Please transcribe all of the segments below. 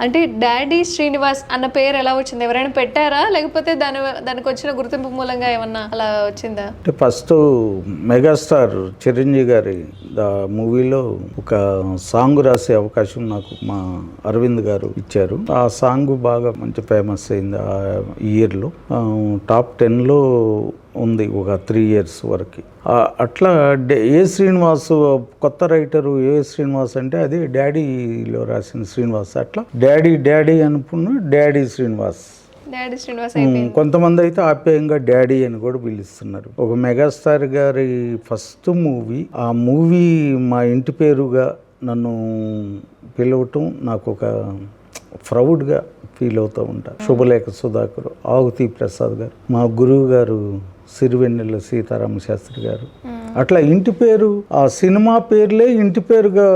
అంటే డాడీ శ్రీనివాస్ అన్న పేరు ఎలా వచ్చింది? ఎవరైనా పెట్టారా? లేకపోతే దానికి వచ్చిన గుర్తింపు మూలంగా ఏమన్నా అలా వచ్చిందా? అంటే ఫస్ట్ మెగాస్టార్ చిరంజీవి గారి మూవీలో ఒక సాంగ్ రాసే అవకాశం నాకు మా అరవింద్ గారు ఇచ్చారు. ఆ సాంగ్ బాగా మంచి ఫేమస్ అయింది ఆ ఇయర్లో. టాప్ 10లో ఉంది ఒక 3 years వరకు. అట్లా ఏ శ్రీనివాస్ కొత్త రైటరు ఏ శ్రీనివాస్ అంటే అది డాడీలో రాసిన శ్రీనివాస్. అట్లా డాడీ అనుకున్న డాడీ శ్రీనివాస్. కొంతమంది అయితే ఆప్యాయంగా డాడీ అని కూడా పిలుస్తున్నారు. ఒక మెగాస్టార్ గారి ఫస్ట్ మూవీ, ఆ మూవీ మా ఇంటి పేరుగా నన్ను పిలవటం నాకు ఒక ప్రౌడ్గా ఫీల్ అవుతూ ఉంటా. శుభలేఖ సుధాకర్, ఆహుతి ప్రసాద్ గారు, మా గురువు గారు సిరివెన్నెల సీతారామ శాస్త్రి గారు. అట్లా ఇంటి పేరు, ఆ సినిమా పేర్లే ఇంటి పేరుగా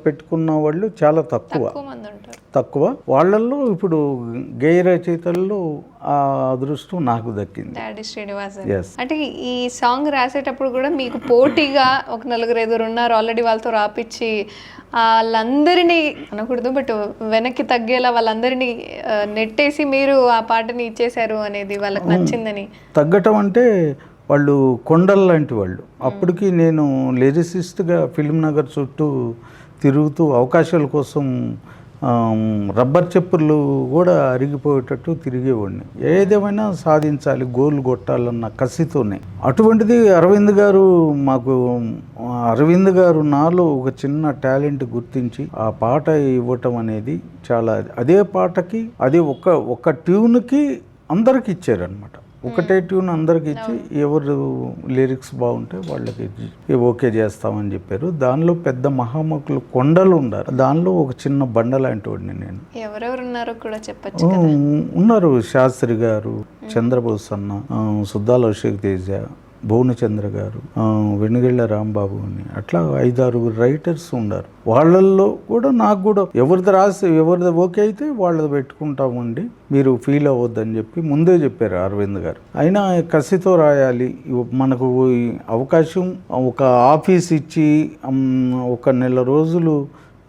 పెట్టుకున్న వాళ్ళు చాలా తక్కువ. వాళ్ళల్లో ఇప్పుడు గేయ రచయితల్లో ఆ అదృష్టం నాకు దక్కింది. డాడీ శ్రీనివాస్. అంటే ఈ సాంగ్ రాసేటప్పుడు కూడా మీకు పోటీగా ఒక 4-5 ఉన్నారు ఆల్రెడీ, వాళ్ళతో రాపిచ్చి వాళ్ళందరినీ అనకూడదు బట్ వెనక్కి తగ్గేలా వాళ్ళందరినీ నెట్టేసి మీరు ఆ పాటని ఇచ్చేశారు అనేది వాళ్ళకి నచ్చిందని. తగ్గటం అంటే వాళ్ళు కొండలు లాంటి వాళ్ళు. అప్పటికి నేను లిరిసిస్ట్గా ఫిల్మ్ నగర్ చుట్టూ తిరుగుతూ అవకాశాల కోసం రబ్బర్ చెప్పులు కూడా అరిగిపోయేటట్టు తిరిగేవాడిని. ఏదేమైనా సాధించాలి, గోల్ కొట్టాలన్న కసితోనే. అటువంటిది అరవింద్ గారు నాలో ఒక చిన్న టాలెంట్ గుర్తించి ఆ పాట ఇవ్వటం అనేది చాలా, అదే పాటకి అది ఒక ట్యూన్కి అందరికి ఇచ్చారనమాట. ఒకటే ట్యూన్ అందరికి ఇచ్చి ఎవరు లిరిక్స్ బాగుంటే వాళ్ళకి ఓకే చేస్తామని చెప్పారు. దానిలో పెద్ద మహామకులు కొండలు ఉన్నారు, దానిలో ఒక చిన్న బండ లాంటి వాడిని నేను. ఎవరెవరు ఉన్నారో కూడా చెప్పచ్చు. ఉన్నారు శాస్త్రి గారు, చంద్రబోస్ అన్న, సుద్దాల అభిషేక్ తేజ, భువనచంద్ర గారు, వెనుగళ్ళ రాంబాబు అని, అట్లా 5-6 రైటర్స్ ఉన్నారు. వాళ్ళల్లో కూడా నాకు కూడా ఎవరిది ఓకే అయితే వాళ్ళది పెట్టుకుంటామండి, మీరు ఫీల్ అవ్వద్దని చెప్పి ముందే చెప్పారు అరవింద్ గారు. అయినా కసితో రాయాలి, మనకు అవకాశం ఒక ఆఫీస్ ఇచ్చి ఒక 1 నెల రోజులు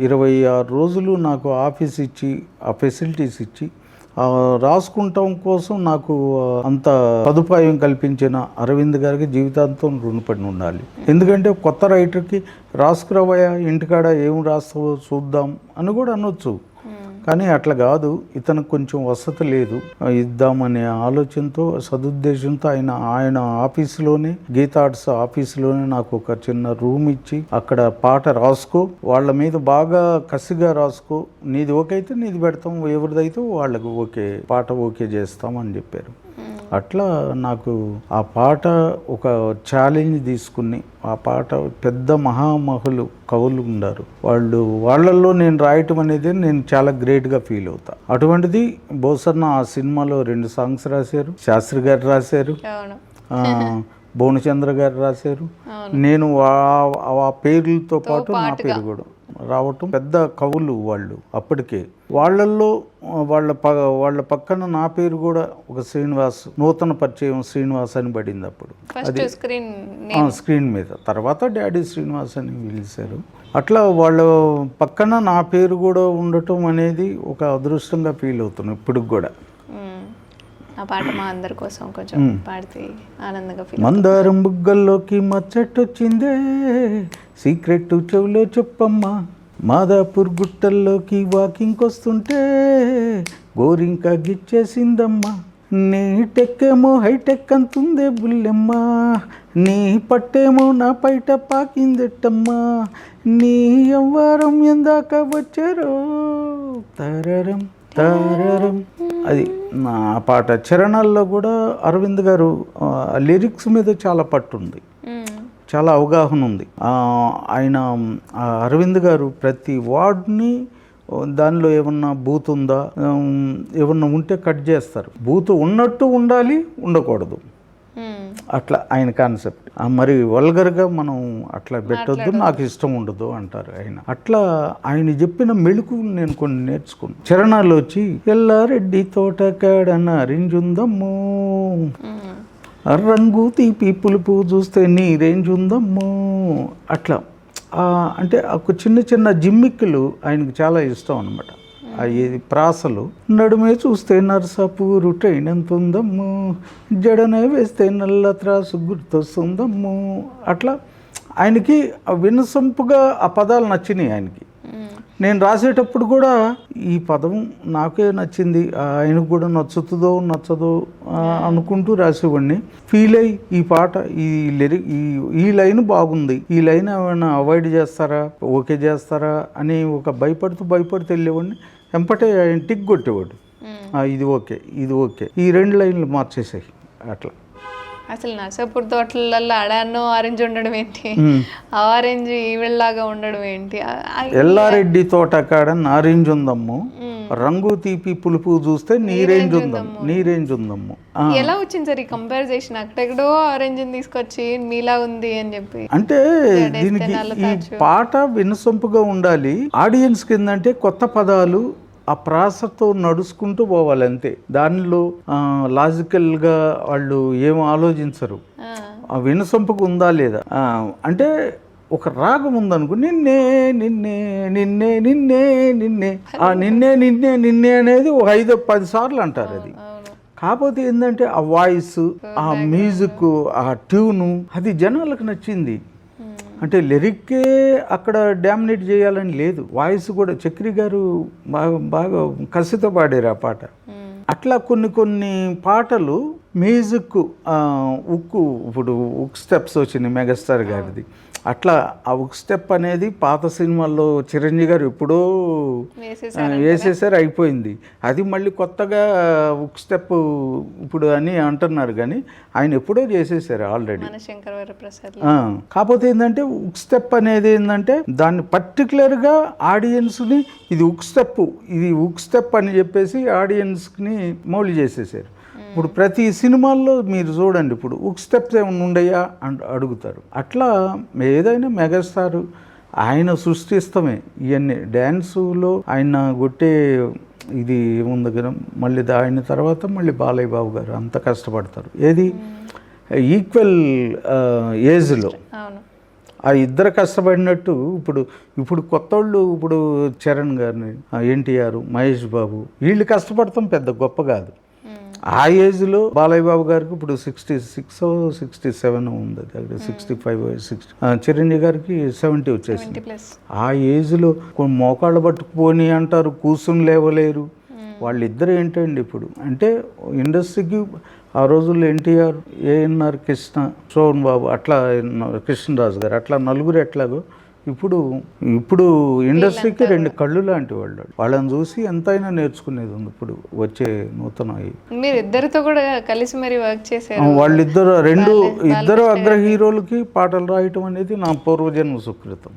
26 రోజులు నాకు ఆఫీస్ ఇచ్చి ఆ ఫెసిలిటీస్ ఇచ్చి రాసుకుంటాం కోసం నాకు అంత సదుపాయం కల్పించిన అరవింద్ గారికి జీవితాంతం రుణపడి ఉండాలి. ఎందుకంటే కొత్త రైటర్కి రాసుకురావయా ఇంటికాడ ఏం రాస్తావో చూద్దాం అని కూడా అనొచ్చు, కానీ అట్లా కాదు. ఇతనికి కొంచెం వసతి లేదు, ఇద్దామనే ఆలోచనతో సదుద్దేశంతో ఆయన ఆఫీసులోనే, గీతా ఆర్ట్స్ ఆఫీసులోనే నాకు ఒక చిన్న రూమ్ ఇచ్చి అక్కడ పాట రాసుకో, వాళ్ళ మీద బాగా కసిగా రాసుకో, నీది ఓకే అయితే నీది పెడతాం, ఎవరిదైతే వాళ్ళకి ఓకే, పాట ఓకే చేస్తాం అని చెప్పారు. అట్లా నాకు ఆ పాట ఒక ఛాలెంజ్ తీసుకుని, ఆ పాట పెద్ద మహామహులు కవులు ఉన్నారు, వాళ్ళల్లో నేను రాయటం అనేది నేను చాలా గ్రేట్గా ఫీల్ అవుతా. అటువంటిది బోసన్న ఆ సినిమాలో 2 సాంగ్స్ రాశారు, శాస్త్రి గారు రాశారు, భువనచంద్ర గారు రాశారు. నేను ఆ పేర్లతో పాటు నా పేరు కూడా రావటం, పెద్ద కవులు వాళ్ళు అప్పటికే. వాళ్ళల్లో వాళ్ళ పక్కన నా పేరు కూడా ఒక శ్రీనివాస్, నూతన పరిచయం శ్రీనివాస్ అని పడింది అప్పుడు, అది స్క్రీన్ మీద. తర్వాత డాడీ శ్రీనివాస్ అని పిలిచారు. అట్లా వాళ్ళ పక్కన నా పేరు కూడా ఉండటం అనేది ఒక అదృష్టంగా ఫీల్ అవుతున్నాను ఇప్పుడు కూడా. ఆ పాట మా అందరి కోసం కొంచెం పాడితే ఆనందంగా ఫీల్. మందారం బుగ్గల్లోకి మచ్చటొచ్చిందే, సీక్రెట్ చెవులో చెప్పమ్మా, మాదాపూర్ గుట్టల్లోకి వాకింగ్ వస్తుంటే గోరింకా గిచ్చేసిందమ్మా, నీ టెక్కేమో హైటెక్ అంతుందే బుల్లెమ్మా, నీ పట్టేమో నా పైట పాకిందెట్టమ్మా, నీ ఎవ్వరం ఎందాక వచ్చారో తరరం తారరం. అది నా పాట. చరణాల్లో కూడా అరవింద్ గారు లిరిక్స్ మీద చాలా పట్టుంది, చాలా అవగాహన ఉంది. ఆయన అరవింద్ గారు ప్రతి వర్డ్ని, దానిలో ఏమన్నా బూత్ ఉందా, ఏమన్నా ఉంటే కట్ చేస్తారు. బూత్ ఉన్నట్టు ఉండాలి, ఉండకూడదు, అట్లా ఆయన కాన్సెప్ట్. మరి వల్గర్గా మనం అట్లా పెట్టొద్దు, నాకు ఇష్టం ఉండదు అంటారు ఆయన. అట్లా ఆయన చెప్పిన మెళుకులు నేను కొన్ని నేర్చుకున్నాను. చరణాలు వచ్చి ఎల్లారెడ్డి తోట కాడ నారింజుందమ్మో, రంగు తీపి పులుపు చూస్తే నీ రేంజ్ ఉందమ్మో, అట్లా అంటే ఒక చిన్న చిన్న జిమ్మిక్కులు ఆయనకు చాలా ఇష్టం అన్నమాట. ఏది ప్రాసలు నడుమే చూస్తే నరసాపూరు ట్రైన్ ఎంత ఉందమ్ము, జడనే వేస్తే నల్ల త్రాసు గుర్తొస్తుందమ్ము. అట్లా ఆయనకి వినసొంపుగా ఆ పదాలు నచ్చినాయి ఆయనకి. నేను రాసేటప్పుడు కూడా ఈ పదం నాకే నచ్చింది, ఆయనకు కూడా నచ్చుతుందో నచ్చదో అనుకుంటూ రాసేవాడిని. ఫీల్ అయ్యి ఈ పాట ఈ లైన్ బాగుంది, ఈ లైన్ ఏమైనా అవాయిడ్ చేస్తారా, ఓకే చేస్తారా అని ఒక భయపడుతూ వెళ్ళేవాడిని. ఎంపటే ఆయన టిక్ కొట్టేవాడు, ఇది ఓకే ఇది ఓకే, ఈ 2 లైన్లు మార్చేసాయి. అట్లా అసలు నర్సాపూర్ తోటలలో అడానో ఆరెంజ్ ఉండడం ఏంటి, ఆరెంజ్ ఈవిళ్ళలాగా ఉండడం ఏంటి, ఎల్లారెడ్డి తోట కాడ నారేంజ్ ఉందమ్ము, రంగు తీపి పులుపు చూస్తే నీరేంజ్ ఉందమ్ము. ఎలా వచ్చింది సార్ ఈ కంపారిజేషన్? అక్కడెక్కడో ఆరెంజ్ తీసుకొచ్చి మీలా ఉంది అని చెప్పి. అంటే దీనికి ఈ పాట వినసొంపుగా ఉండాలి, ఆడియన్స్ కిందంటే కొత్త పదాలు ఆ ప్రాసతో నడుచుకుంటూ పోవాలి అంతే. దానిలో లాజికల్గా వాళ్ళు ఏం ఆలోచించరు. ఆ వినసొంపుకు ఉందా లేదా అంటే ఒక రాగం ఉందనుకో, నిన్నే నిన్నే నిన్నే నిన్నే నిన్నే, ఆ నిన్నే నిన్నే నిన్నే అనేది ఒక 5-10 సార్లు అంటారు. అది కాకపోతే ఏంటంటే ఆ వాయిస్, ఆ మ్యూజిక్, ఆ ట్యూను అది జనాలకు నచ్చింది. అంటే లిరిక్కే అక్కడ డామినేట్ చేయాలని లేదు, వాయిస్ కూడా. చక్రి గారు బాగా కసితో పాడారు ఆ పాట. అట్లా కొన్ని పాటలు మ్యూజిక్ ఇప్పుడు ఉక్ స్టెప్స్ వచ్చినాయి మెగాస్టార్ గారిది. అట్లా ఆ ఉక్ స్టెప్ అనేది పాత సినిమాల్లో చిరంజీవి గారు ఎప్పుడో వేసేసారు, అయిపోయింది. అది మళ్ళీ కొత్తగా ఉక్ స్టెప్ ఇప్పుడు అని అంటున్నారు, కానీ ఆయన ఎప్పుడో చేసేసారు ఆల్రెడీ. కాకపోతే ఏంటంటే ఉక్ స్టెప్ అనేది ఏంటంటే దాన్ని పర్టికులర్గా ఆడియన్స్ని ఇది ఉక్ స్టెప్ అని చెప్పేసి ఆడియన్స్ని మౌలి చేసేసారు. ఇప్పుడు ప్రతి సినిమాల్లో మీరు చూడండి, ఇప్పుడు ఉక్ స్టెప్స్ ఏమైనా ఉండయా అని అడుగుతారు. అట్లా ఏదైనా మెగాస్టార్ ఆయన సృష్టిస్తమే ఇవన్నీ. డ్యాన్సులో ఆయన కొట్టే ఇది ఏముంది కదా, మళ్ళీ ఆయన తర్వాత మళ్ళీ బాలయ్య బాబు గారు అంత కష్టపడతారు. ఏది ఈక్వల్ ఏజ్లో ఆ ఇద్దరు కష్టపడినట్టు. ఇప్పుడు కొత్త వాళ్ళు, ఇప్పుడు చరణ్ గారిని, ఎన్టీఆర్, మహేష్ బాబు, వీళ్ళు కష్టపడతాం పెద్ద గొప్ప కాదు. ఆ ఏజ్లో బాలయ్య బాబు గారికి ఇప్పుడు 66 67 ఉంది, దగ్గర 65 60. చిరంజీవి గారికి 70 వచ్చేసింది. ఆ ఏజ్లో కొన్ని మోకాళ్ళు పట్టుకుపోని అంటారు, కూర్చుని లేవలేరు. వాళ్ళిద్దరు ఏంటండి ఇప్పుడు అంటే ఇండస్ట్రీకి ఆ రోజుల్లో ఎన్టీఆర్, ఏఎన్ఆర్ కృష్ణ, సోహన్ బాబు, అట్లా కృష్ణరాజు గారు, అట్లా నలుగురు ఎట్లాగో ఇప్పుడు ఇండస్ట్రీకి 2 కళ్ళు లాంటి వాళ్ళు. వాళ్ళని చూసి ఎంతైనా నేర్చుకునేది ఉంది ఇప్పుడు వచ్చే నూతన. మీరు ఇద్దరితో కూడా కలిసి మరి వర్క్ చేశారు. వాళ్ళిద్దరు ఇద్దరు అగ్ర హీరోలకి పాటలు రాయటం అనేది నా పూర్వజన్మ సుకృతం.